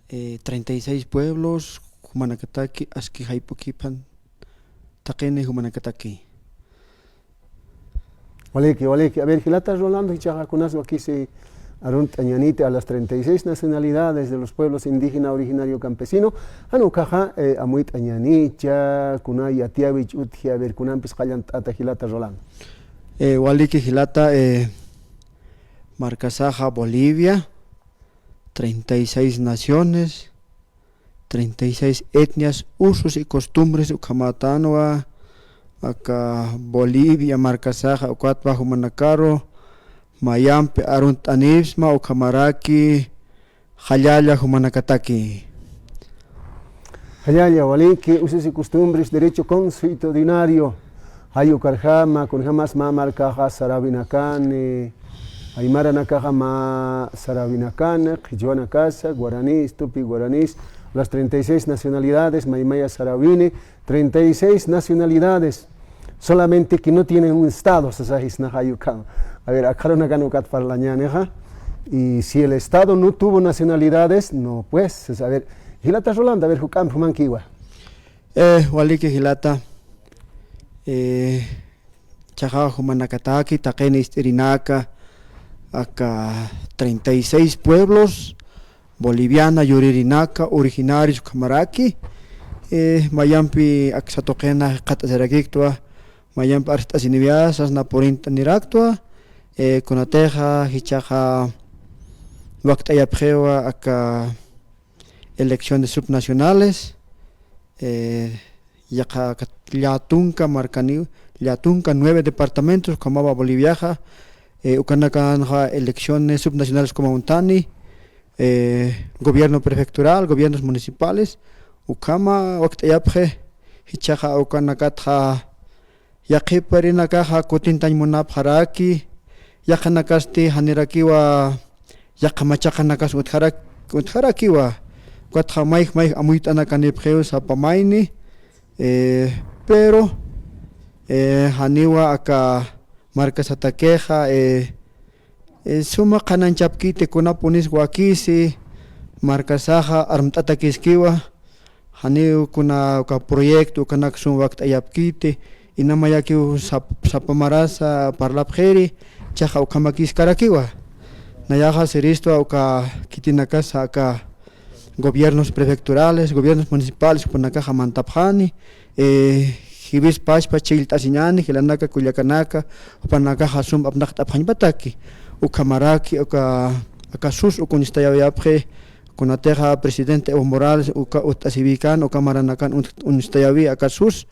36 pueblos, Humanacataki, Asquijaipoquipan, Taquene, Humanacataki. Waleki. A ver, Gilata Rolando y Chajacunazo aquí se arunt añanite a las 36 nacionalidades de los pueblos indígena originario campesino. Anucaja, amuit añanicha, kunay atiavich utji, a ver, kunampis callan ata Gilata Rolando. Waliki Gilata, Marcasaja, Bolivia, 36 naciones, 36 etnias, usos y costumbres, Ucamatanoa, acá Bolivia, Marcasaja, Ucuatba, Humanacaro, Mayampe, Arunt Anisma, Ucamaraki, Jayaya, Humanacataki. Jayaya, Waliki, usos y costumbres, derecho consuetudinario, Hayucarjama, con jamás Mamarcaja, Sarabinacan, Aymara Nakaja, Ma Sarabinacan, Quichuana Casa, Guaraní, Tupi Guaranís, las 36 nacionalidades, Maimaya Sarabine, 36 nacionalidades, solamente que no tienen un estado, a ver, acá no ganucat parlañaneja, y si el estado no tuvo nacionalidades, no pues, a ver, Gilata Rolanda, a ver, Jucam, Fumanquiwa. Waliki Gilata, Chaja, Humanacataki, Taquene, Irinaka, acá 36 pueblos, Boliviana, Yuririnaca, originarios, Camaraki, Mayampi, Axatoquena, Catazeragictua, Mayampi, Artasinivias, Asnaporinta, Niractua, Conateja, Hichaja, Huactayapjewa, acá elecciones subnacionales, Yatunca, Marcani, Yatunca, 9 departamentos, Comaba Boliviaja, Ucanacanja, elecciones subnacionales como Montani, gobierno prefectural, gobiernos municipales, Ucama, Octayapje, Hichaja, Ucanacatja, Yaquiparinakaja, Cotintañmonap, Haraki, Yajanacasti, Hanirakiwa, Yakamachakanakas, Utharakiwa, Quatjamaik, Amuitanacanipjeus, Apamaini, pero Haniwa, acá Marcas Ataqueja, Suma Kananchapkite, Kunapunis Wakisi, Marcasaja, Armtatakiskiwa, Haniu Kuna proyecto, Kanaksum Waktayapkite, Inamayaki Sapamarasa, Parlapjeri, Chaja Ukamakis Karakiwa. Nayaja Seristo, Uka Kitinakasa, acá gobiernos prefecturales, gobiernos municipales, Punakaja Mantapjani, Hibis Pachpa, Chiltasinani, Hilanaka, Culiacanaka, Upanaka Hasum, Abnachtapanbataki, Ucamaraki, Ucasus, Ucunistayapje, Cunateja, presidente Evo Morales, Utasivican, Ucamaranacan, Unistayavi, Acasus,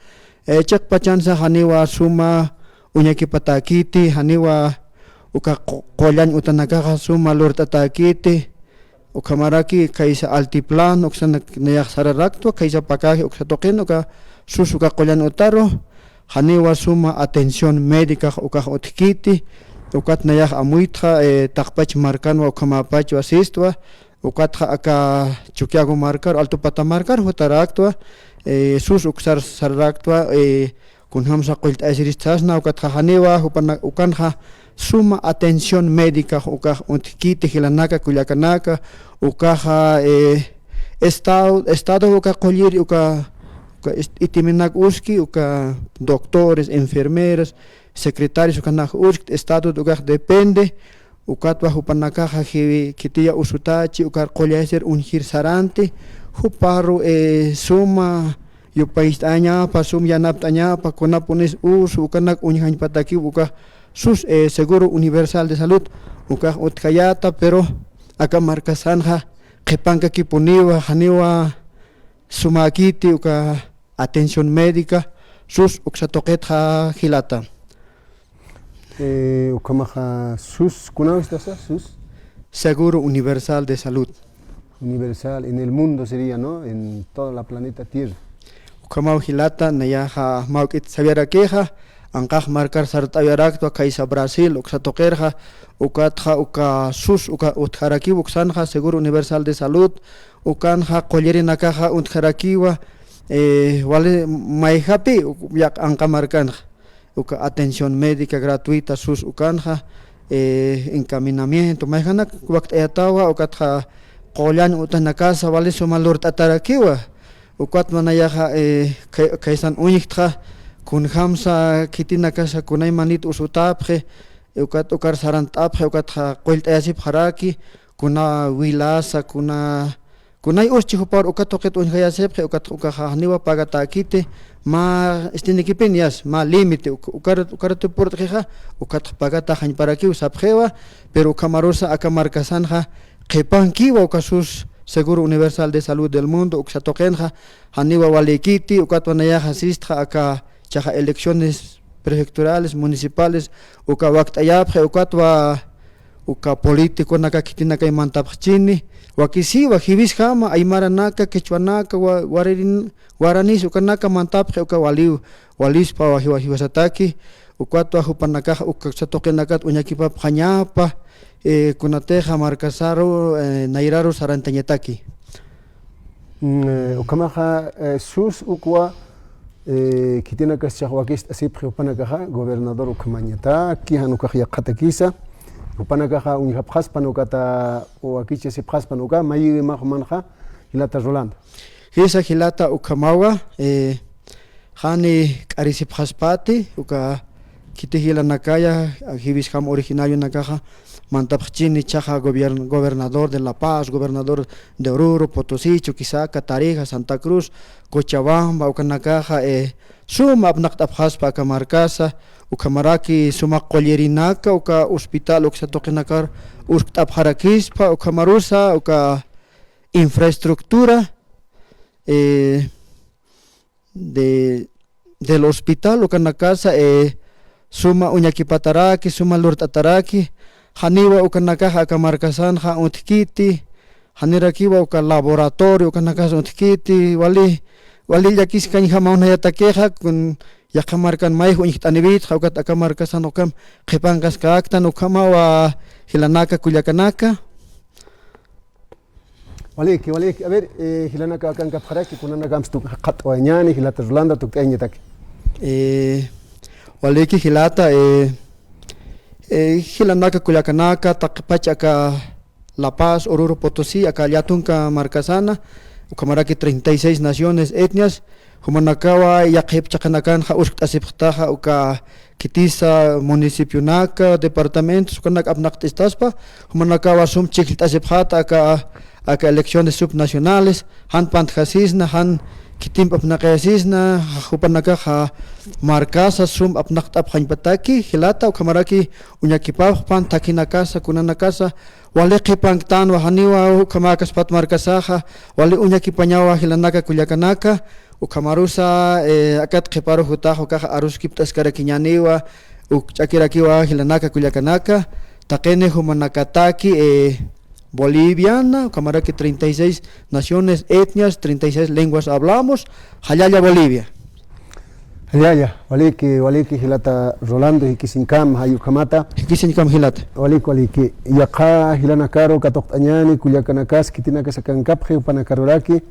Chak Pachanza, Haniwa, Suma, Uñakipatakiti, Haniwa, Ucacolan, Utanaka, Suma, Lortatakiti, Ucamaraki, Kaisa Altiplan, Uxanayak Sararactua, Kaisa Pakaji, Uxatoken, Sus Ucacolan Otaro, Haniwa, Suma, atención médica, Ucahotkiti, Ucatnayak Amuitra, Takpach Marcano, Ucamapach, Asistua, Ucatja acá Chuquiago Marcar, Alto Patamarcar, Hutaractua, Sus Uxar Saractua, Kunhamsa Quilt Asiristasna, Ucatja Haniwa, Ucanja, Suma atención médica, Ucaj Utkiti, Hilanaka, Culiacanaka, Ucaja Estado Ucacollir, Uca Itiminac Uski, Uca doctores, enfermeras, secretarios, Ucanaj Usk, Estado Ucaj depende, Ucatwa Upanakaja, Kitia Usutachi, Ucar Colleser, Unjir Sarante, Uparu Suma, Yupais Añapa, Sum Yanap Añapa, Conapones Us, Ucanak Unjan Pataki, Uca Sus Seguro Universal de Salud, Ucaj Utkayata, pero acá marca Sanja, Kepanka Kipuniwa, Haniwa, Sumakiti, Uca atención médica, Sus Uxatoquetja Gilata. Ucamaja Sus, ¿cómo estás? Sus Seguro Universal de Salud. Universal, en el mundo sería, ¿no? En todo la planeta Tierra. Ucamau Gilata, Nayaja Maukit Sabiara Queja, Ankaj marcar Sartayaraktua, Kaisa Brasil, Uxatoquerja, Ucatja, Uca Sus, Uca Utjaraki, Uxanja, Seguro Universal de Salud, Ucanja, Collerina Caja, Utjarakiwa, Wale Maihapi, Yak Ancamarcanja, Uca atención médica gratuita, Sus Ucanja, encaminamiento, Maihanak, Waktayatawa, Ucatja, qolan utana casa vale sumalur tatarakiwa ukat manayaha kaisan uniktra kun hamsa kitina casa kunay manit usutapje ukat ukar sarantapje ukat qolt asip haraki kuna wilasa kunay uschi hupar ukat toket unhayasepje ukat ukahaniwa pagatakite ma estinekipenias ma límite ukar tu portreja ukat pagata han para ki usapjewa pero camarosa akamarkasanja qepankiwa ukasus Seguro Universal de Salud del Mundo uksatokenja haniwa walikiti ukat wanayaja sistra aka chaja elecciones prefecturales municipales uka waktayapje ukatwa uka político naka kitina kay mantapchini wakisi wajivis jama aymara naka quechuanaka guaranis ukanaka mantapje uka walispa wajiwasataki ukatwa hupanaka uksatokenakat uñakipap jañapa kunateja marcasaro nairaro sarantañetaki ukamaja sus ukwa kitina kaschahwakist asipje upanakaja gobernador ukamañetaki hanukaj yaqatakisa upanakaja uñhapjaspan ukata uakiche sipjaspan uka mayi majmanja hilata Rolando hisa hilata ukamawa hani karisipjaspati uka kitihila nakaya hibis ham originario nakaja Mantapchini chaja gobernador de La Paz, gobernador de Oruro, Potosí, Chuquisaca, Tarija, Santa Cruz, Cochabamba, Ucanakaja, suma abnaktapjaspa kamarkasa, ukamaraki suma qollerinaka, uka hospital uksatokenakar, uktapjarakispa, ukamarusa, uka infraestructura del hospital, ukanakasa, suma uñakipataraki, suma lurtataraki, haniwa ukanakaja akamarkasanja utkiti hanirakiwa uka laboratorio ukanakaja utkiti wali yakis kanja maunayatakeja kun yakamarkan mai uniktanibit ukat akamarkasan ukam qepankas kaaktan ukamawa hilanaka kullakanaka waliki a ver hilanaka akanka pharaki kunana gamstu qatwañani hilata Rolando tukteñetaki waliki hilata hilanaka kullakanaka taqpachaka La Paz, Oruro, Potosí, acá Yatunka, Marcasana, ukamaraki 36 naciones, etnias, humanakawa yaqip chakanakan ha usktasiptaja uka kitisa municipio naka, departamentos, ukanak abnakt estaspa, humanakawa sum chikiltasipjata aka elecciones subnacionales, han pantjasisna, han kitim apnaqayasisna hupanaka ha markasa sum apnaqt aphanpataki hilata ukamaraki uñakipaj pan takinakasa kunanakasa wale qipanktan wahaniwa ukamakas markasaja wale uñakipañawa hilanaka kullakanaka ukamarusa akat qiparo hutajo kaja aruskiptaskarakiñaniwa ukchakirakiwa hilanaka kullakanaka taqene humanakataki boliviana, camaraki 36 naciones, etnias, 36 lenguas hablamos, Hayaya Bolivia. Hayaya, waliki hilata Rolando hikisinkam hayukamata. Hikisinkam hilata. Waliki, yaka hilanakaro katoktañani kullakanakas kitinakas akankapje upanakaroraki.